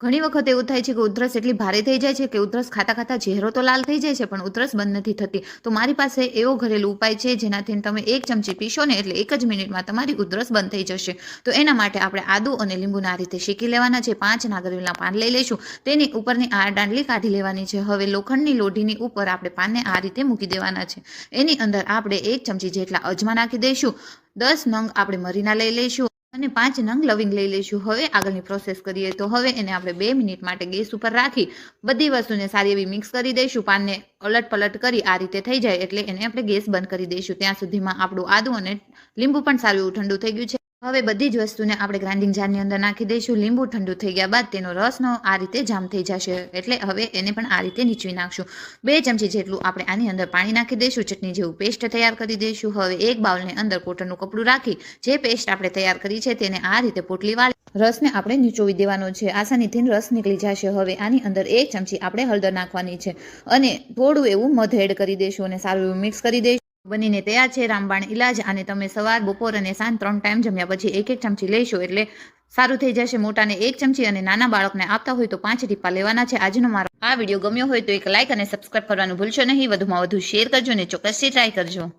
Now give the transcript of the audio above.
ઘણી વખત એવું થાય છે કે ઉધરસ એટલી ભારે થઈ જાય છે કે ઉધરસ ખાતા ખાતા ચહેરો તો લાલ થઈ જાય છે પણ ઉધરસ બંધ નથી થતી. તો મારી પાસે એવો ઘરેલું ઉપાય છે જેનાથી તમે 1 ચમચી પીશો ને એટલે 1 જ મિનિટમાં તમારી ઉધરસ બંધ થઈ જશે. તો એના માટે આપણે આદુ અને લીંબુના આ રીતે શેકી લેવાના છે. 5 નાગરવેલના પાન લઈ લઈશું. તેની ઉપરની આ દાંડલી કાઢી લેવાની છે. હવે લોખંડની લોઢીની ઉપર આપણે પાનને આ રીતે મૂકી દેવાના છે. એની અંદર આપણે 1 ચમચી જેટલા અજમા નાખી દઈશું. 10 નંગ આપણે મરીના લઈ લઈશું અને 5 નંગ લવિંગ લઈ લઈશું. હવે આગળની પ્રોસેસ કરીએ તો હવે એને આપણે 2 મિનિટ માટે ગેસ ઉપર રાખી બધી વસ્તુને સારી એવી મિક્સ કરી દઈશું. પાનને અલટ પલટ કરી આ રીતે થઈ જાય એટલે એને આપણે ગેસ બંધ કરી દઈશું. ત્યાં સુધીમાં આપણું આદુ અને લીંબુ પણ સારું એવું ઠંડુ થઈ ગયું છે. હવે બધી જ વસ્તુને આપણે ગ્રાઇન્ડિંગ જારની અંદર નાખી દઈશું. લીંબુ ઠંડુ થઈ ગયા બાદ તેનો રસનો આ રીતે જામ થઈ જશે એટલે હવે એને પણ આ રીતે નીચવી નાખશું. 2 ચમચી જેટલું આપણે આની અંદર પાણી નાખી દઈશું. ચટણી જેવું પેસ્ટ તૈયાર કરી દઈશું. હવે એક બાઉલની અંદર કોટનનું કપડું રાખી જે પેસ્ટ આપણે તૈયાર કરી છે તેને આ રીતે પોટલી વાળી રસને આપણે નીચોવી દેવાનો છે. આસાનીથી રસ નીકળી જશે. હવે આની અંદર 1 ચમચી આપણે હળદર નાખવાની છે અને થોડું એવું મધ એડ કરી દઈશું અને સારું એવું મિક્સ કરી દઈશું. બનીને તૈયાર છે રામબાણ ઇલાજ. અને તમે સવાર, બપોર અને સાંજ 3 ટાઈમ જમ્યા પછી 1-1 ચમચી લેશો એટલે સારું થઈ જશે. મોટાને 1 ચમચી અને નાના બાળકને આપતા હોય તો 5 ટીપા લેવાના છે. આજનો મારો આ વિડીયો ગમ્યો હોય તો એક લાઇક અને સબસ્ક્રાઇબ કરવાનું ભૂલશો નહીં. વધુમાં વધુ શેર કરજો અને ચોક્કસથી ટ્રાય કરજો.